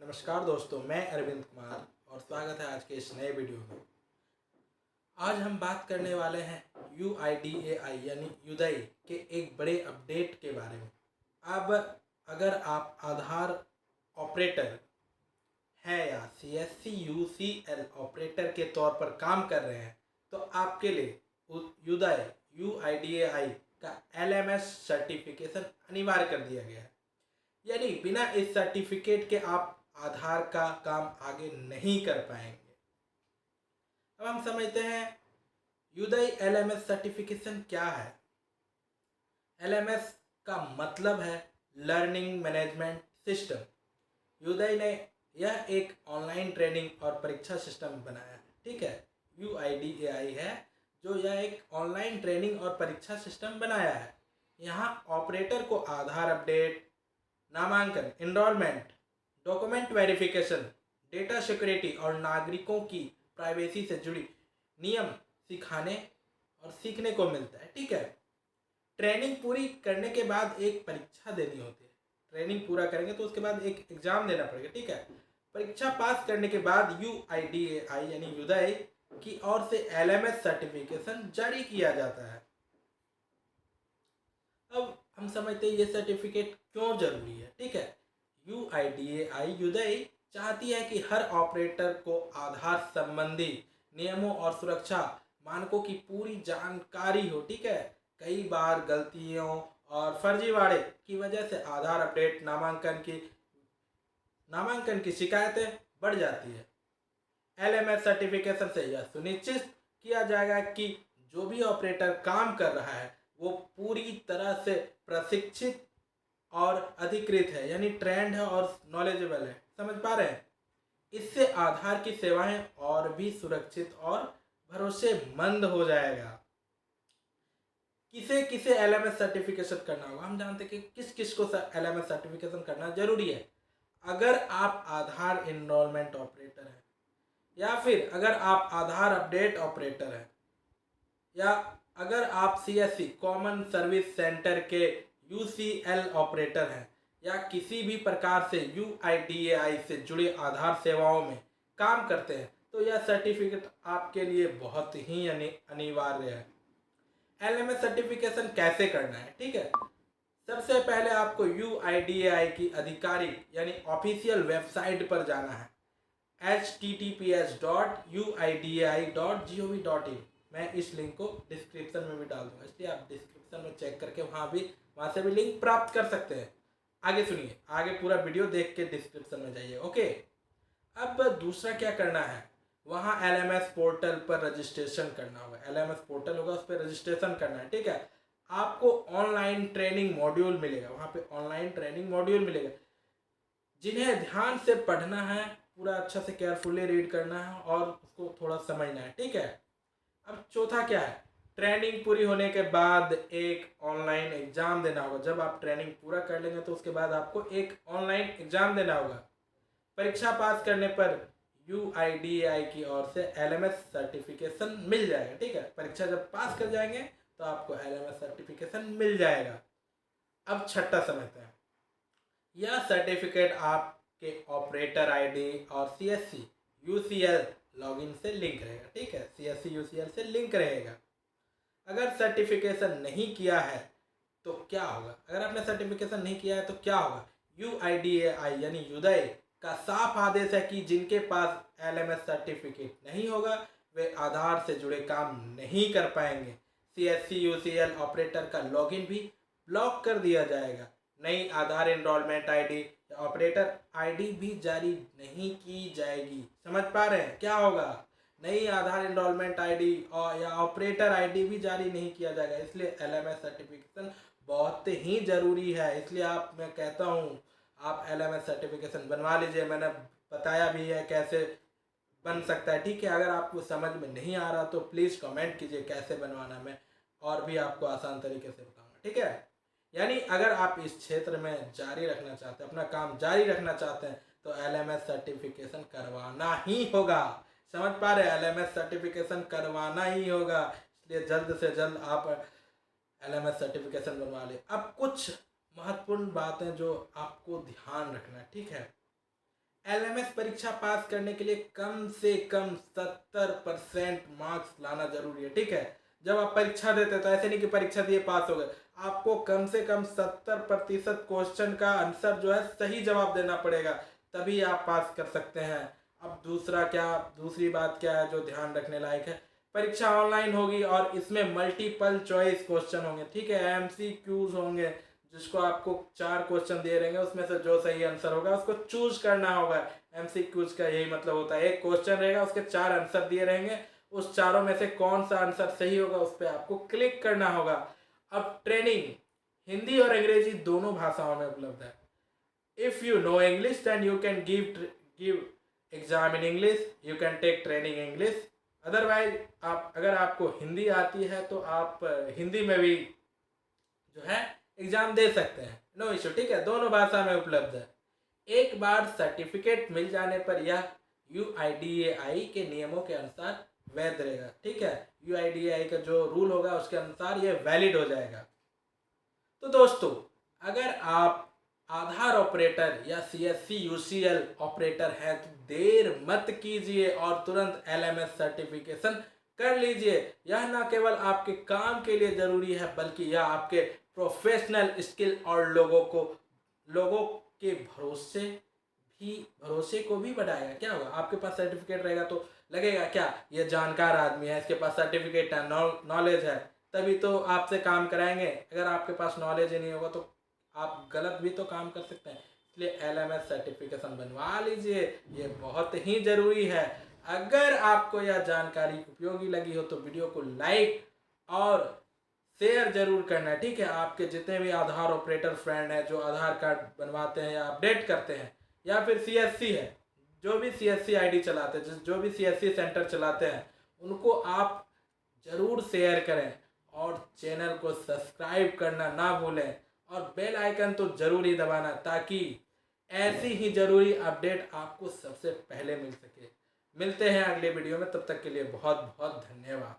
नमस्कार दोस्तों, मैं अरविंद कुमार और स्वागत है आज के इस नए वीडियो में। आज हम बात करने वाले हैं UIDAI यानी युदय के एक बड़े अपडेट के बारे में। अब अगर आप आधार ऑपरेटर हैं या CSC UCL ऑपरेटर के तौर पर काम कर रहे हैं तो आपके लिए युदय UIDAI का LMS सर्टिफिकेशन अनिवार्य कर दिया गया है। यानी बिना इस सर्टिफिकेट के आप आधार का काम आगे नहीं कर पाएंगे। अब हम समझते हैं युदय LMS सर्टिफिकेशन क्या है। LMS का मतलब है लर्निंग मैनेजमेंट सिस्टम। युदय ने यह एक ऑनलाइन ट्रेनिंग और परीक्षा सिस्टम बनाया है। ठीक है, UIDAI है जो यह एक ऑनलाइन ट्रेनिंग और परीक्षा सिस्टम बनाया है। यहाँ ऑपरेटर को आधार अपडेट, नामांकन, enrolment, document verification, data security और नागरिकों की प्राइवेसी से जुड़ी नियम सिखाने और सीखने को मिलता है। ठीक है, ट्रेनिंग पूरी करने के बाद एक परीक्षा देनी होती है। ट्रेनिंग पूरा करेंगे तो उसके बाद एक एग्जाम देना पड़ेगा। ठीक है, परीक्षा पास करने के बाद UIDAI यानी युदय की ओर से LMS सर्टिफिकेशन जारी किया जाता है। अब हम समझते हैं ये सर्टिफिकेट क्यों जरूरी है। ठीक है, UIDAI युदय चाहती है कि हर ऑपरेटर को आधार संबंधी नियमों और सुरक्षा मानकों की पूरी जानकारी हो। ठीक है, कई बार गलतियों और फर्जीवाड़े की वजह से आधार अपडेट, नामांकन की शिकायतें बढ़ जाती है। LMS सर्टिफिकेशन से यह सुनिश्चित किया जाएगा कि जो भी ऑपरेटर काम कर रहा है वो पूरी तरह से प्रशिक्षित और अधिकृत है, यानी ट्रेंड है और नॉलेजेबल है। समझ पा रहे हैं? इससे आधार की सेवाएं और भी सुरक्षित और भरोसेमंद हो जाएगा। किसे किसे LMS सर्टिफिकेशन करना होगा, हम जानते हैं कि किस किस को LMS सर्टिफिकेशन करना जरूरी है। अगर आप आधार एनरोलमेंट ऑपरेटर हैं, या फिर अगर आप आधार अपडेट ऑपरेटर हैं, या अगर आप CSC कॉमन सर्विस सेंटर के UCL ऑपरेटर हैं, या किसी भी प्रकार से UIDAI से जुड़े आधार सेवाओं में काम करते हैं तो यह सर्टिफिकेट आपके लिए बहुत ही अनिवार्य है। LMS सर्टिफिकेशन कैसे करना है? ठीक है, सबसे पहले आपको UIDAI की आधिकारिक यानी ऑफिशियल वेबसाइट पर जाना है, https.uidai.gov.in। मैं इस लिंक को डिस्क्रिप्शन में भी डाल दूंगा, इसलिए आप डिस्क्रिप्शन में चेक करके वहाँ से भी लिंक प्राप्त कर सकते हैं। आगे सुनिए, आगे पूरा वीडियो देख के डिस्क्रिप्शन में जाइए। ओके, अब दूसरा क्या करना है, वहाँ LMS पोर्टल पर रजिस्ट्रेशन करना होगा। LMS पोर्टल होगा, उस पर रजिस्ट्रेशन करना है। ठीक है, आपको ऑनलाइन ट्रेनिंग मॉड्यूल मिलेगा, वहाँ पे ऑनलाइन ट्रेनिंग मॉड्यूल मिलेगा जिन्हें ध्यान से पढ़ना है, पूरा अच्छा से केयरफुली रीड करना है और उसको थोड़ा समझना है। ठीक है, अब चौथा क्या है, ट्रेनिंग पूरी होने के बाद एक ऑनलाइन एग्जाम देना होगा। जब आप ट्रेनिंग पूरा कर लेंगे तो उसके बाद आपको एक ऑनलाइन एग्जाम देना होगा। परीक्षा पास करने पर UIDAI की ओर से LMS सर्टिफिकेशन मिल जाएगा। ठीक है, परीक्षा जब पास कर जाएंगे तो आपको LMS सर्टिफिकेशन मिल जाएगा। अब छठा समझते हैं, यह सर्टिफिकेट आपके ऑपरेटर ID और CSC UCL लॉगिन से लिंक रहेगा। ठीक है, CSC UCL से लिंक रहेगा। अगर सर्टिफिकेशन नहीं किया है तो क्या होगा, अगर आपने सर्टिफिकेशन नहीं किया है तो क्या होगा, UIDAI यानी युदय का साफ आदेश है कि जिनके पास LMS सर्टिफिकेट नहीं होगा वे आधार से जुड़े काम नहीं कर पाएंगे। CSC UCL ऑपरेटर का लॉगिन भी ब्लॉक कर दिया जाएगा। नई आधार एनरोलमेंट ID या ऑपरेटर ID भी जारी नहीं की जाएगी। समझ पा रहे हैं क्या होगा, नई आधार एनरोलमेंट ID और या ऑपरेटर ID भी जारी नहीं किया जाएगा। इसलिए LMS सर्टिफिकेशन बहुत ही ज़रूरी है। इसलिए मैं कहता हूँ आप LMS सर्टिफिकेशन बनवा लीजिए। मैंने बताया भी है कैसे बन सकता है। ठीक है, अगर आपको समझ में नहीं आ रहा तो प्लीज़ कमेंट कीजिए कैसे बनवाना, मैं और भी आपको आसान तरीके से बताऊँगा। ठीक है, यानी अगर आप इस क्षेत्र में जारी रखना चाहते हैं, अपना काम जारी रखना चाहते हैं तो LMS सर्टिफिकेशन करवाना ही होगा। समझ पा रहे हैं, LMS सर्टिफिकेशन करवाना ही होगा। इसलिए जल्द से जल्द आप LMS सर्टिफिकेशन बनवा लें। अब कुछ महत्वपूर्ण बातें जो आपको ध्यान रखना है। ठीक है, एलएमएस परीक्षा पास करने के लिए कम से कम 70% मार्क्स लाना जरूरी है, ठीक है। जब आप परीक्षा देते तो ऐसे नहीं कि परीक्षा दिए पास हो गए, आपको कम से कम 70% क्वेश्चन का आंसर जो है सही जवाब देना पड़ेगा, तभी आप पास कर सकते हैं। अब दूसरी बात क्या है जो ध्यान रखने लायक है, परीक्षा ऑनलाइन होगी और इसमें मल्टीपल चॉइस क्वेश्चन होंगे, ठीक है। एमसीक्यूज होंगे, जिसको आपको 4 क्वेश्चन दिए रहेंगे, उसमें से जो सही आंसर होगा उसको चूज करना होगा। एमसीक्यूज का यही मतलब होता है, एक क्वेश्चन रहेगा, उसके 4 आंसर दिए रहेंगे, उस चारों में से कौन सा आंसर सही होगा उस पर आपको क्लिक करना होगा। अब ट्रेनिंग हिंदी और अंग्रेजी दोनों भाषाओं में उपलब्ध है। If you know English then you can give exam in English, you can take training English. Otherwise अगर आपको हिंदी आती है तो आप हिंदी में भी जो है एग्जाम दे सकते हैं, नो इशू, ठीक है। दोनों भाषा में उपलब्ध है। एक बार सर्टिफिकेट मिल जाने पर यह UIDAI के नियमों के अनुसार वैध रहेगा, ठीक है। UIDAI का जो रूल होगा उसके अनुसार ये वैलिड हो जाएगा। तो दोस्तों, अगर आप आधार ऑपरेटर या CSC UCL ऑपरेटर हैं तो देर मत कीजिए और तुरंत LMS सर्टिफिकेशन कर लीजिए। यह न केवल आपके काम के लिए जरूरी है बल्कि यह आपके प्रोफेशनल स्किल और लोगों के भरोसे को भी बढ़ाएगा। क्या होगा, आपके पास सर्टिफिकेट रहेगा तो लगेगा क्या ये जानकार आदमी है, इसके पास सर्टिफिकेट है, नॉलेज है, तभी तो आपसे काम कराएंगे। अगर आपके पास नॉलेज ही नहीं होगा तो आप गलत भी तो काम कर सकते हैं। इसलिए LMS सर्टिफिकेशन बनवा लीजिए, ये बहुत ही ज़रूरी है। अगर आपको यह जानकारी उपयोगी लगी हो तो वीडियो को लाइक और शेयर जरूर करना है, ठीक है। आपके जितने भी आधार ऑपरेटर फ्रेंड हैं जो आधार कार्ड बनवाते हैं या अपडेट करते हैं, या फिर CSC है, जो भी CSC ID चलाते हैं, जो भी CSC सेंटर चलाते हैं, उनको आप ज़रूर शेयर करें और चैनल को सब्सक्राइब करना ना भूलें और बेल आइकन तो ज़रूर ही दबाना, ताकि ऐसी ही ज़रूरी अपडेट आपको सबसे पहले मिल सके। मिलते हैं अगले वीडियो में, तब तक के लिए बहुत बहुत धन्यवाद।